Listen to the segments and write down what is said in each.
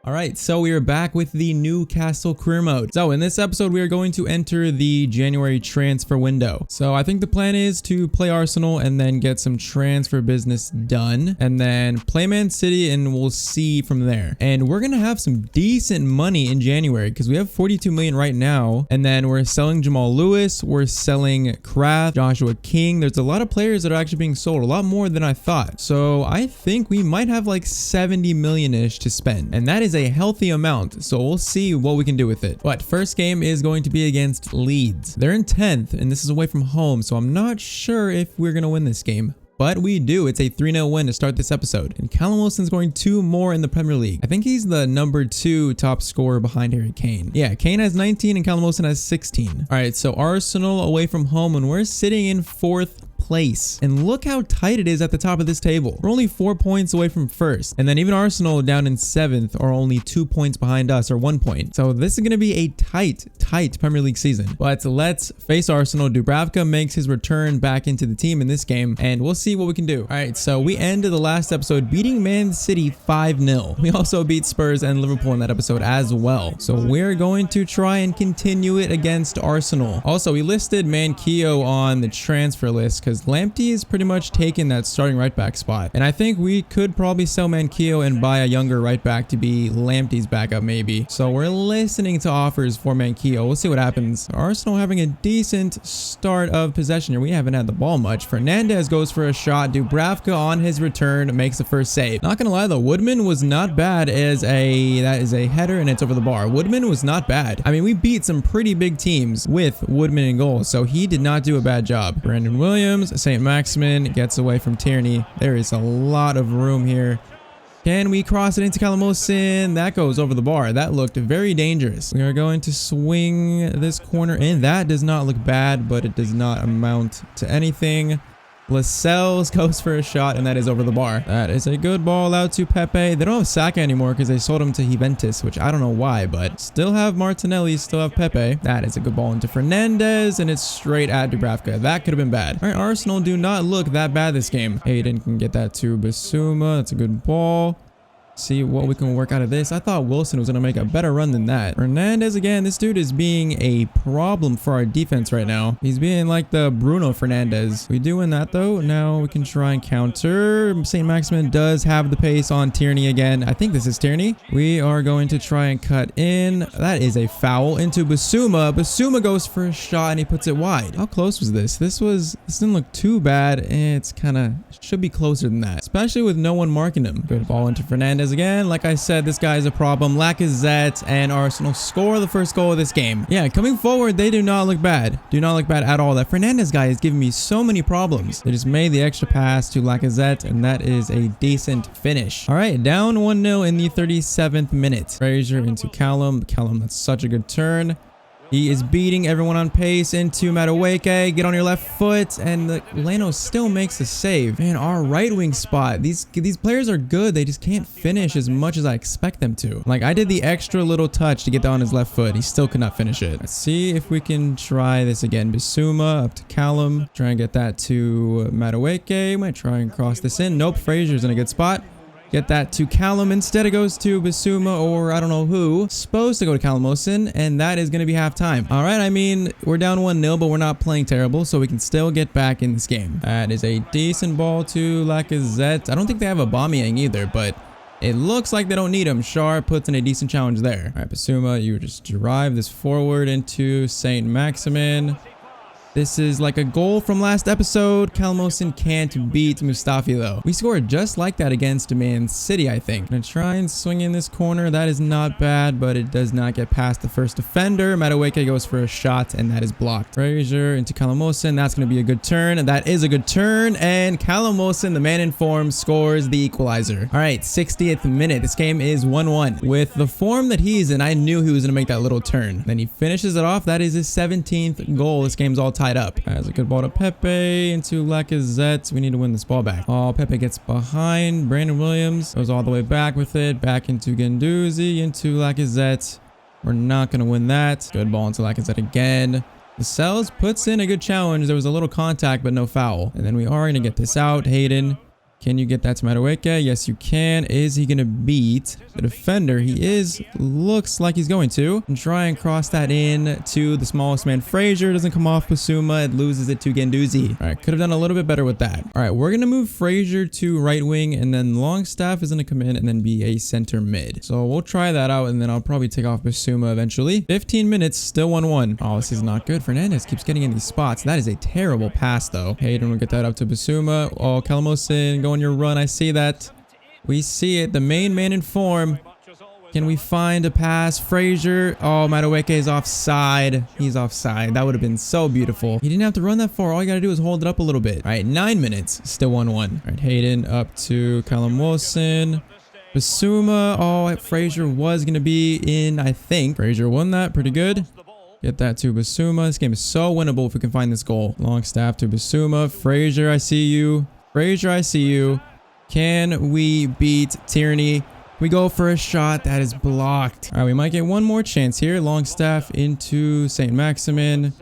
All right, so we are back with the Newcastle Career Mode. So in this episode, we are going to enter the January transfer window. So I think the plan is to play Arsenal and then get some transfer business done and then play Man City and we'll see from there. And we're going to have some decent money in January because we have 42 million right now. And then we're selling Jamal Lewis. We're selling Kraft, Joshua King. There's a lot of players that are actually being sold, a lot more than I thought. So I think we might have like 70 million-ish to spend. And that is a healthy amount, so we'll see what we can do with it. But first game is going to be against Leeds. They're in 10th and this is away from home, so I'm not sure if we're gonna win this game. But we do. It's a 3-0 win to start this episode. And Callum Wilson's going 2 more in the Premier League. I think he's the number 2 top scorer behind Harry Kane. Yeah, Kane has 19 and Callum Wilson has 16. All right, so Arsenal away from home and we're sitting in 4th place. And look how tight it is at the top of this table. We're only 4 points away from first. And then even Arsenal down in 7th are only 2 points behind us, or 1 point. So this is going to be a tight Premier League season. But let's face Arsenal. Dubravka makes his return back into the team in this game and we'll see what we can do. All right, so we ended the last episode beating Man City 5-0. We also beat Spurs and Liverpool in that episode as well. So we're going to try and continue it against Arsenal. Also, we listed Manquillo on the transfer list because Lamptey is pretty much taking that starting right back spot. And I think we could probably sell Manquillo and buy a younger right back to be Lamptey's backup maybe. So we're listening to offers for Manquillo. We'll see what happens. Arsenal having a decent start of possession here. We haven't had the ball much. Fernandez goes for a shot. Dubravka on his return makes the first save. Not gonna lie though, Woodman was not bad as that is a header and it's over the bar. Woodman was not bad. I mean, we beat some pretty big teams with Woodman in goal, so he did not do a bad job. Brandon Williams, St. Maximin gets away from Tierney. There is a lot of room here. Can we cross it into Callum Wilson? That goes over the bar. That looked very dangerous. We are going to swing this corner in. That does not look bad, but it does not amount to anything. Lascelles goes for a shot and that is over the bar. That is a good ball out to Pepe. They don't have Saka anymore because they sold him to Juventus, which I don't know why, but still have Martinelli, still have Pepe. That is a good ball into Fernandez and it's straight at Dubravka. That could have been bad. All right, Arsenal do not look that bad this game. Hayden can get that to Bissouma. That's a good ball. See what we can work out of this. I thought Wilson was going to make a better run than that. Fernandez again. This dude is being a problem for our defense right now. He's being like the Bruno Fernandez. We doing that though. Now we can try and counter. St. Maximin does have the pace on Tierney again. I think this is Tierney. We are going to try and cut in. That is a foul into Bissouma. Bissouma goes for a shot and he puts it wide. How close was this? This didn't look too bad. It's kind of should be closer than that, especially with no one marking him. Good ball into Fernandez again. Like I said, this guy is a problem. Lacazette and Arsenal score the first goal of this game. Yeah, coming forward, they do not look bad. Do not look bad at all. That Fernandez guy is giving me so many problems. They just made the extra pass to Lacazette, and that is a decent finish. All right, down 1-0 in the 37th minute. Fraser into Callum. Callum, that's such a good turn. He is beating everyone on pace into Madueke. Get on your left foot. And Leno still makes a save. Man, our right wing spot. These players are good. They just can't finish as much as I expect them to. Like, I did the extra little touch to get that on his left foot. He still could not finish it. Let's see if we can try this again. Bissouma up to Callum. Try and get that to Madueke. Might try and cross this in. Nope, Fraser's in a good spot. Get that to Callum. Instead it goes to Bissouma, or I don't know who. Supposed to go to Callum Wilson, and that is going to be halftime. All right, I mean, we're down 1-0, but we're not playing terrible, so we can still get back in this game. That is a decent ball to Lacazette. I don't think they have Aubameyang either, but it looks like they don't need him. Schär puts in a decent challenge there. All right, Bissouma, you just drive this forward into St. Maximin. This is like a goal from last episode. Callum Wilson can't beat Mustafi though. We scored just like that against Man City, I think. Gonna try and swing in this corner. That is not bad, but it does not get past the first defender. Madueke goes for a shot, and that is blocked. Fraser into Callum Wilson. That's gonna be a good turn. That is a good turn, and Callum Wilson, the man in form, scores the equalizer. All right, 60th minute. This game is 1-1. With the form that he's in, I knew he was gonna make that little turn. Then he finishes it off. That is his 17th goal. This game's all tied up. That's a good ball to Pepe into Lacazette. We need to win this ball back. Oh, Pepe gets behind. Brandon Williams goes all the way back with it. Back into Guendouzi, into Lacazette. We're not going to win that. Good ball into Lacazette again. Lascelles puts in a good challenge. There was a little contact, but no foul. And then we are going to get this out. Hayden Can you get that to Madueke? Yes, you can. Is he going to beat the defender? He is. Looks like he's going to. And try and cross that in to the smallest man. Frazier doesn't come off Basuma. It loses it to Guendouzi. All right, could have done a little bit better with that. All right, we're going to move Frazier to right wing, and then Longstaff is going to come in and then be a center mid. So we'll try that out, and then I'll probably take off Basuma eventually. 15 minutes, still 1-1. Oh, this is not good. Fernandez keeps getting in these spots. That is a terrible pass, though. Hayden will get that up to Basuma. Oh, Calamosin, go on your run. I see that. We see it. The main man in form. Can we find a pass? Frazier. Oh, Madueke is offside. He's offside. That would have been so beautiful. He didn't have to run that far. All you got to do is hold it up a little bit. All right, 9 minutes. Still 1-1. All right, Hayden up to Calamosin. Basuma. Oh, Frazier was going to be in, I think. Frazier won that. Pretty good. Get that to Basuma. This game is so winnable if we can find this goal. Longstaff to Basuma. Frazier, I see you. Frazier, I see you. Can we beat Tierney? We go for a shot that is blocked. All right, we might get one more chance here. Longstaff into St. Maximin.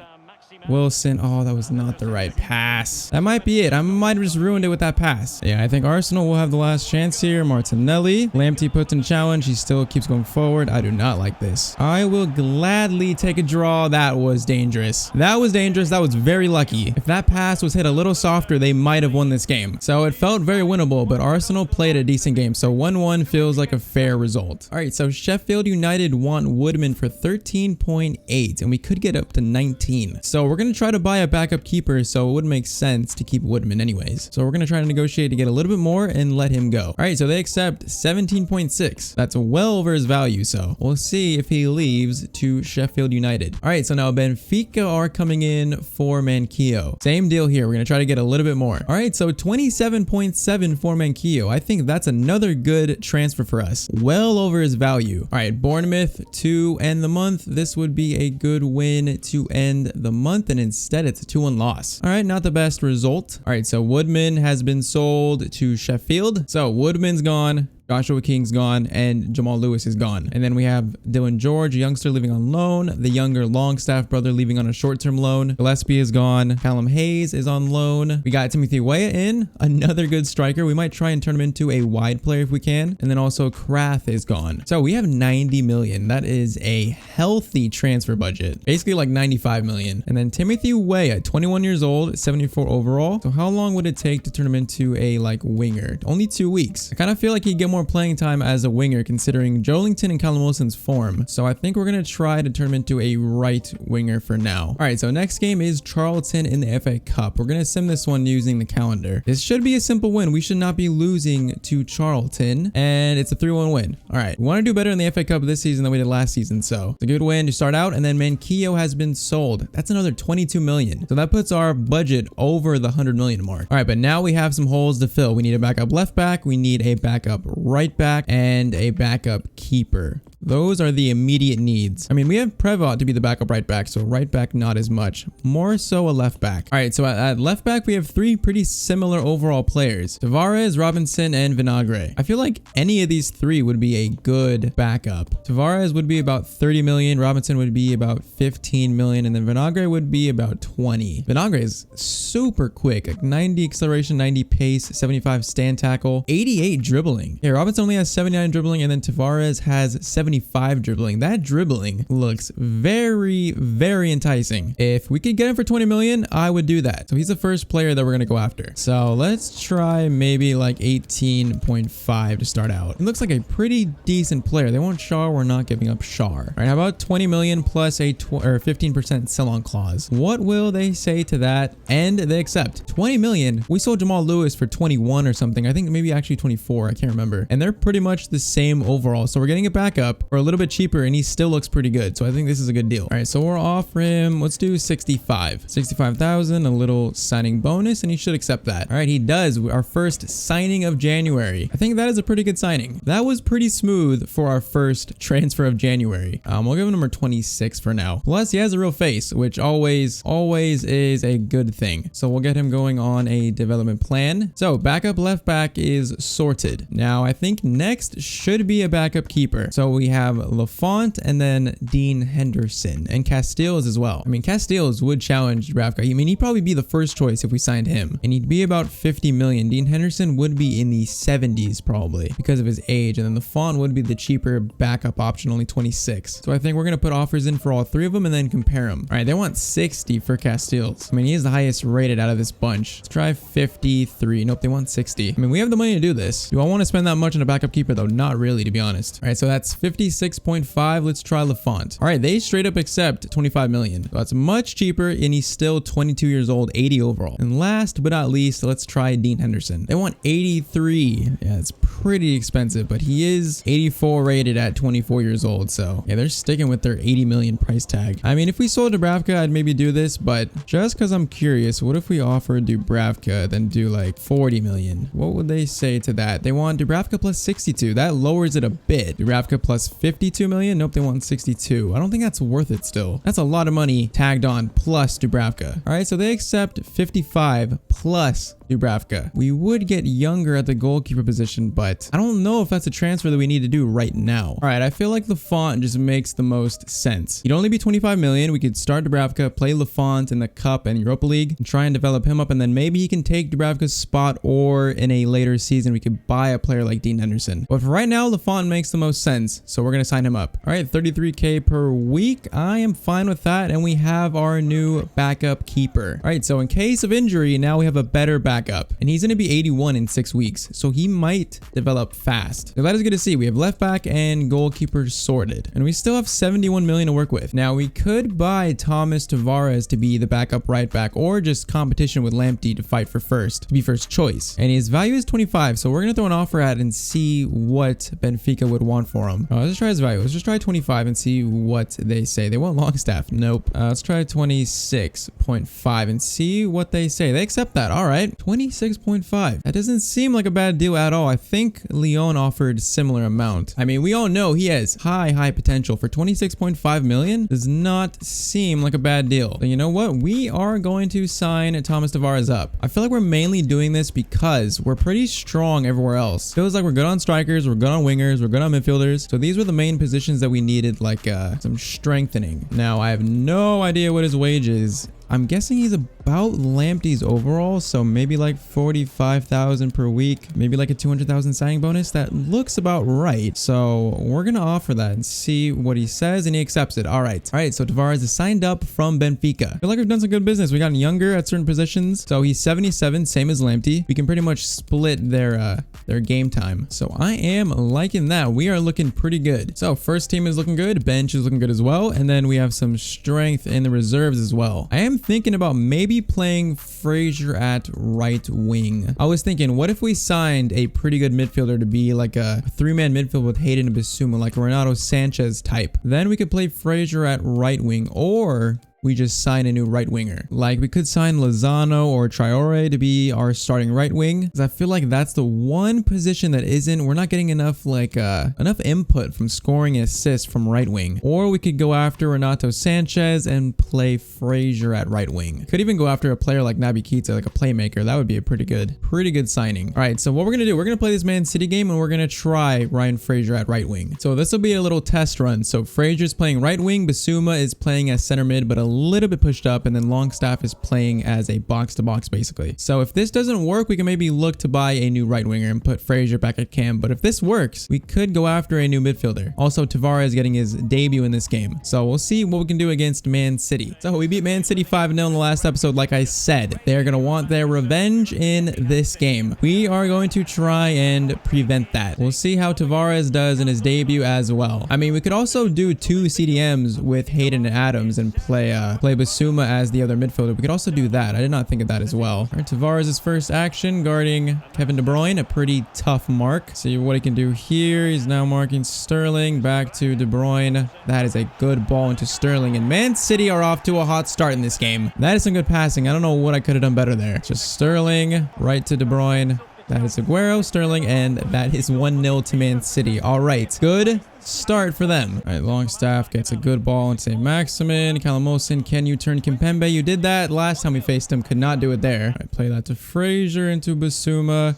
Wilson. Oh, that was not the right pass. That might be it. I might have just ruined it with that pass. Yeah, I think Arsenal will have the last chance here. Martinelli. Lamptey puts in challenge. He still keeps going forward. I do not like this. I will gladly take a draw. That was dangerous. That was dangerous. That was very lucky. If that pass was hit a little softer, they might have won this game. So it felt very winnable, but Arsenal played a decent game. So 1-1 feels like a fair result. All right, so Sheffield United want Woodman for 13.8, and we could get up to 19. So we're going to try to buy a backup keeper, so it wouldn't make sense to keep Woodman anyways. So we're going to try to negotiate to get a little bit more and let him go. All right, so they accept 17.6. That's well over his value, so we'll see if he leaves to Sheffield United. All right, so now Benfica are coming in for Manquillo. Same deal here. We're going to try to get a little bit more. All right, so 27.7 for Manquillo. I think that's another good transfer for us. Well over his value. All right, Bournemouth to end the month. This would be a good win to end the month, and instead it's a 2-1 loss. All right, not the best result. All right, so Woodman has been sold to Sheffield. So Woodman's gone. Joshua King's gone, and Jamal Lewis is gone. And then we have Dylan George, a youngster, leaving on loan. The younger Longstaff brother leaving on a short-term loan. Gillespie is gone. Callum Hayes is on loan. We got Timothy Weah in, another good striker. We might try and turn him into a wide player if we can. And then also Krath is gone. So we have 90 million. That is a healthy transfer budget. Basically like 95 million. And then Timothy Weah, 21 years old, 74 overall. So how long would it take to turn him into a like winger? Only 2 weeks. I kind of feel like he'd get more playing time as a winger considering Joelinton and Callum Wilson's form. So I think we're going to try to turn him into a right winger for now. All right, so next game is Charlton in the FA Cup. We're going to sim this one using the calendar. This should be a simple win. We should not be losing to Charlton, and it's a 3-1 win. All right, we want to do better in the FA Cup this season than we did last season, so it's a good win to start out. And then Manquillo has been sold. That's another 22 million. So that puts our budget over the 100 million mark. All right, but now we have some holes to fill. We need a backup left back. We need a backup right back and a backup keeper. Those are the immediate needs. I mean, we have Prevot to be the backup right back, so right back not as much. More so a left back. All right, so at left back, we have 3 pretty similar overall players. Tavares, Robinson, and Vinagre. I feel like any of these 3 would be a good backup. Tavares would be about 30 million, Robinson would be about 15 million, and then Vinagre would be about 20. Vinagre is super quick, like 90 acceleration, 90 pace, 75 stand tackle, 88 dribbling. Yeah, Robinson only has 79 dribbling, and then Tavares has 75 dribbling. That dribbling looks very, very enticing. If we could get him for 20 million, I would do that. So he's the first player that we're going to go after. So let's try maybe like 18.5 to start out. It looks like a pretty decent player. They want Shar. We're not giving up Shar. All right, how about 20 million plus a 15% sell-on clause? What will they say to that? And they accept 20 million. We sold Jamal Lewis for 21 or something. I think maybe actually 24. I can't remember. And they're pretty much the same overall. So we're getting it back up for a little bit cheaper, and he still looks pretty good. So I think this is a good deal. All right, so we're offering him, let's do 65,000, a little signing bonus, and he should accept that. All right, he does. Our first signing of January. I think that is a pretty good signing. That was pretty smooth for our first transfer of January. We'll give him number 26 for now. Plus, he has a real face, which always is a good thing. So we'll get him going on a development plan. So backup left back is sorted. Now I think next should be a backup keeper. So we we have Lafont and then Dean Henderson and Casteels as well. I mean, Casteels would challenge Dubravka. I mean, he'd probably be the first choice if we signed him, and he'd be about 50 million. Dean Henderson would be in the 70s probably because of his age, and then Lafont would be the cheaper backup option, only 26. So I think we're going to put offers in for all three of them and then compare them. All right, they want 60 for Casteels. I mean, he is the highest rated out of this bunch. Let's try 53. Nope, they want 60. I mean, we have the money to do this. Do I want to spend that much on a backup keeper though? Not really, to be honest. All right, so that's 56.5. Let's try Lafont. All right, they straight up accept 25 million. So that's much cheaper, and he's still 22 years old, 80 overall. And last but not least, let's try Dean Henderson. They want 83. Yeah, it's pretty expensive, but he is 84 rated at 24 years old. So yeah, they're sticking with their 80 million price tag. I mean, if we sold Dubravka, I'd maybe do this, but just because I'm curious, what if we offered Dubravka then do like 40 million? What would they say to that? They want Dubravka plus 62. That lowers it a bit. Dubravka plus 52 million. Nope, they want 62. I don't think that's worth it still. That's a lot of money tagged on plus Dubravka. All right, so they accept 55 plus Dubravka. We would get younger at the goalkeeper position, but I don't know if that's a transfer that we need to do right now. All right, I feel like Lafont just makes the most sense. He'd only be 25 million. We could start Dubravka, play Lafont in the Cup and Europa League, and try and develop him up, and then maybe he can take Dubravka's spot, or in a later season, we could buy a player like Dean Henderson. But for right now, Lafont makes the most sense, so we're going to sign him up. All right, 33K per week. I am fine with that, and we have our new backup keeper. All right, so in case of injury, now we have a better backup, and he's going to be 81 in 6 weeks, so he might develop fast. So that is good to see. We have left back and goalkeeper sorted, and we still have 71 million to work with. Now we could buy Thomas Tavares to be the backup right back, or just competition with Lamptey to fight for first, to be first choice, and his value is 25, so we're going to throw an offer at and see what Benfica would want for him. Let's just try his value. Let's just try 25 and see what they say. They want Longstaff. Nope. Let's try 26.5 and see what they say. They accept that. All right, 26.5. That doesn't seem like a bad deal at all. I think Lyon offered similar amount. I mean, we all know he has high potential. For 26.5 million does not seem like a bad deal. So you know what? We are going to sign Thomas Tavares up. I feel like we're mainly doing this because we're pretty strong everywhere else. Feels like we're good on strikers, we're good on wingers, we're good on midfielders. So these were the main positions that we needed, like some strengthening. Now I have no idea what his wage is. I'm guessing he's about Lamptey's overall, so maybe like 45,000 per week, maybe like a 200,000 signing bonus. That looks about right. So we're gonna offer that and see what he says, and he accepts it. All right, so Tavares is signed up from Benfica. I feel like we've done some good business. We got younger at certain positions, so he's 77, same as Lamptey. We can pretty much split their game time. So I am liking that. We are looking pretty good. So first team is looking good, bench is looking good as well, and then we have some strength in the reserves as well. I am thinking about maybe playing Fraser at right wing. I was thinking, what if we signed a pretty good midfielder to be like a three-man midfield with Hayden and Bissouma, like a Renato Sanchez type? Then we could play Fraser at right wing, or we just sign a new right winger. Like we could sign Lozano or Traore to be our starting right wing, because I feel like that's the one position that we're not getting enough enough input from scoring and assists from right wing. Or we could go after Renato Sanchez and play Fraser at right wing. Could even go after a player like Naby Keita, like a playmaker. That would be a pretty good signing. All right, so what we're gonna do, we're gonna play this Man City game, and we're gonna try Ryan Fraser at right wing. So this will be a little test run. So Fraser's playing right wing, Bissouma is playing as center mid, but a little bit pushed up, and then Longstaff is playing as a box-to-box basically. So if this doesn't work, we can maybe look to buy a new right winger and put Fraser back at cam. But if this works, we could go after a new midfielder. Also, Tavares getting his debut in this game, so we'll see what we can do against Man City. So we beat Man City 5-0 in the last episode. Like I said, they're gonna want their revenge in this game. We are going to try and prevent that. We'll see how Tavares does in his debut as well. I mean, we could also do 2 CDMs with Hayden and Adams and play Bissouma as the other midfielder. We could also do that. I did not think of that as well. All right, Tavares' first action guarding Kevin De Bruyne, a pretty tough mark. See what he can do here. He's now marking Sterling, back to De Bruyne. That is a good ball into Sterling, and Man City are off to a hot start in this game. That is some good passing. I don't know what I could have done better there. Just Sterling right to De Bruyne. That is Aguero, Sterling, and that is 1-0 to Man City. All right, good start for them. All right, Longstaff gets a good ball into St. Maximin. Calamosin, can you turn Kimpembe? You did that last time we faced him. Could not do it there. All right, play that to Fraser, into Bissouma.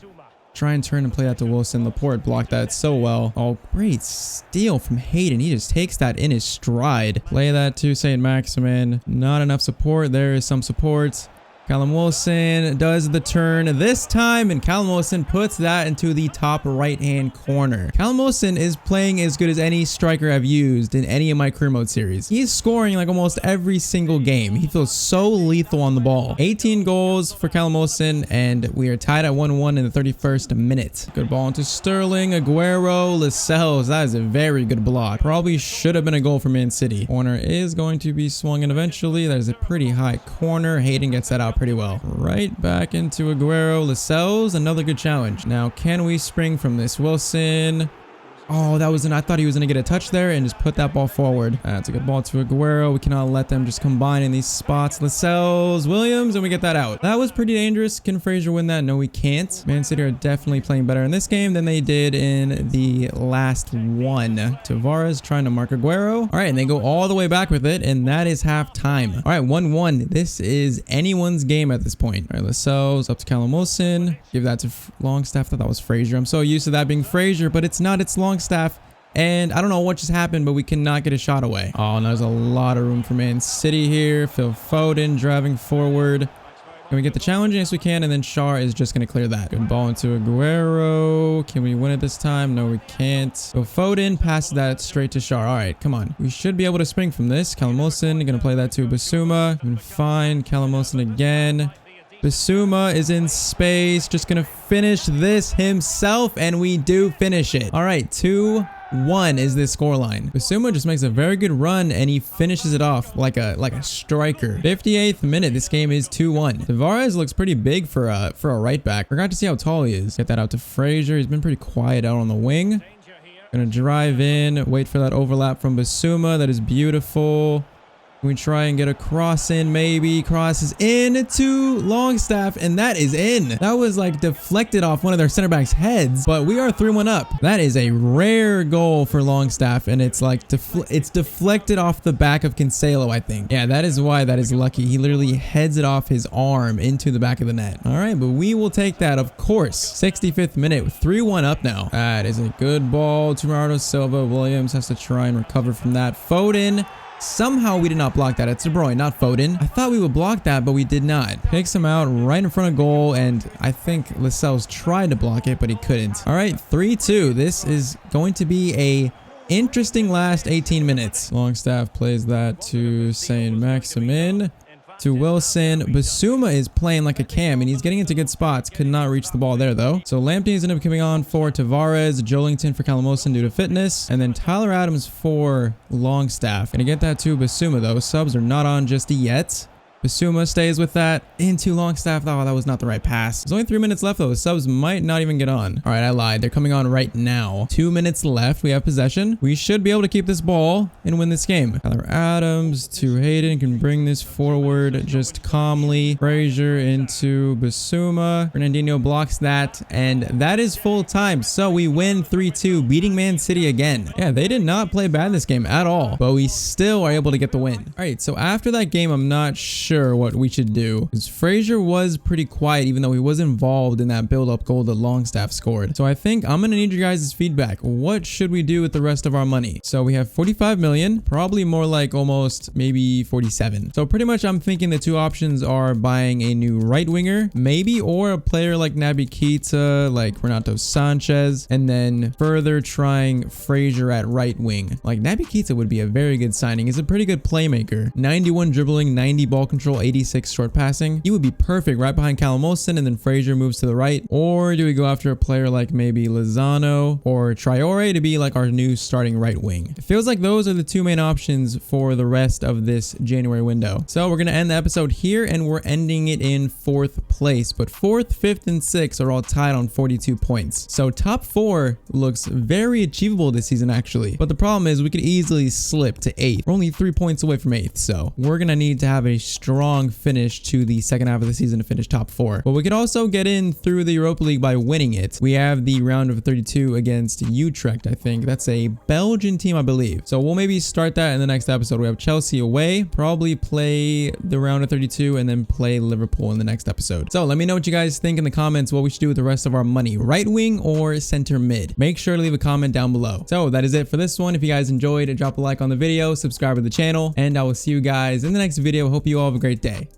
Try and turn and play that to Wilson. Laporte blocked that so well. Oh, great steal from Hayden. He just takes that in his stride. Play that to St. Maximin. Not enough support. There is some support. Callum Wilson does the turn this time, and Callum Wilson puts that into the top right-hand corner. Callum Wilson is playing as good as any striker I've used in any of my career mode series. He's scoring like almost every single game. He feels so lethal on the ball. 18 goals for Callum Wilson, and we are tied at 1-1 in the 31st minute. Good ball into Sterling, Aguero, Lascelles. That is a very good block. Probably should have been a goal for Man City. Corner is going to be swung in eventually. That is a pretty high corner. Hayden gets that out pretty well. Right back into Aguero. Lascelles, another good challenge. Now, can we spring from this? Wilson. Oh, that was I thought he was going to get a touch there and just put that ball forward. That's a good ball to Aguero. We cannot let them just combine in these spots. Lascelles, Williams, and we get that out. That was pretty dangerous. Can Fraser win that? No, we can't. Man City are definitely playing better in this game than they did in the last one. Tavares trying to mark Aguero. All right, and they go all the way back with it, and that is half time. All right, 1-1. This is anyone's game at this point. All right, Lascelles up to Callum Wilson. Give that to Longstaff. I thought that was Fraser. I'm so used to that being Fraser, but it's not. It's Longstaff. And I don't know what just happened, but we cannot get a shot away. Oh, and there's a lot of room for Man City here. Phil Foden driving forward. Can we get the challenge? Yes, we can. And then Shar is just going to clear that. Good ball into Aguero. Can we win it this time? No, we can't. So Foden passes that straight to Shar. All right, come on. We should be able to spring from this. Callum Wilson going to play that to Basuma. And fine. Callum Wilson again. Basuma is in space, just gonna finish this himself, and we do finish it. All right, 2-1 is this scoreline. Basuma just makes a very good run, and he finishes it off like a striker. 58th minute, this game is 2-1. Tavares looks pretty big for a right back. Forgot to see how tall he is. Get that out to Fraser. He's been pretty quiet out on the wing. Gonna drive in, wait for that overlap from Basuma. That is beautiful. We try and get a cross in, maybe. Cross is in to Longstaff, and that is in. That was like deflected off one of their center backs' heads, but we are 3-1 up. That is a rare goal for Longstaff, and it's like it's deflected off the back of Cancelo, I think. Yeah, that is why that is lucky. He literally heads it off his arm into the back of the net. All right, but we will take that, of course. 65th minute, 3-1 up now. That is a good ball to Bernardo Silva. Williams has to try and recover from that. Foden. Somehow we did not block that. It's De Bruyne, not Foden. I thought we would block that, but we did not. Picks him out right in front of goal, and I think Lascelles tried to block it, but he couldn't. All right, 3-2. This is going to be a interesting last 18 minutes. Longstaff plays that to St. Maximin. To Wilson. Basuma is playing like a cam, and he's getting into good spots. Could not reach the ball there, though. So Lamptey ended up coming on for Tavares. Jolington for Callum Wilson due to fitness. And then Tyler Adams for Longstaff. Gonna get that to Basuma, though. Subs are not on just yet. Basuma stays with that into Longstaff. Oh, that was not the right pass. There's only 3 minutes left, though. The subs might not even get on. All right, I lied. They're coming on right now. 2 minutes left. We have possession. We should be able to keep this ball and win this game. Tyler Adams to Hayden can bring this forward just calmly. Fraser into Basuma. Fernandinho blocks that, and that is full time. So we win 3-2, beating Man City again. Yeah, they did not play bad this game at all, but we still are able to get the win. All right, so after that game, I'm not sure what we should do, because Fraser was pretty quiet even though he was involved in that build-up goal that Longstaff scored. So I think I'm gonna need your guys' feedback. What should we do with the rest of our money? So we have 45 million, probably more like almost maybe 47. So pretty much I'm thinking the two options are buying a new right winger maybe, or a player like Naby Keita, like Renato Sanchez, and then further trying Fraser at right wing. Like Naby Keita would be a very good signing. He's a pretty good playmaker. 91 dribbling, 90 ball control, 86 short passing. He would be perfect right behind Callum Wilson, and then Fraser moves to the right. Or do we go after a player like maybe Lozano or Traore to be like our new starting right wing? It feels like those are the two main options for the rest of this January window. So we're going to end the episode here, and we're ending it in 4th place. But 4th, 5th, and 6th are all tied on 42 points. So top 4 looks very achievable this season, actually. But the problem is we could easily slip to 8th. We're only 3 points away from 8th. So we're going to need to have a strong strong finish to the second half of the season to finish top 4. But we could also get in through the Europa League by winning it. We have the round of 32 against Utrecht, I think. That's a Belgian team, I believe. So we'll maybe start that in the next episode. We have Chelsea away, probably play the round of 32 and then play Liverpool in the next episode. So let me know what you guys think in the comments, what we should do with the rest of our money, right wing or center mid. Make sure to leave a comment down below. So that is it for this one. If you guys enjoyed, drop a like on the video, subscribe to the channel, and I will see you guys in the next video. Hope you all have a great day.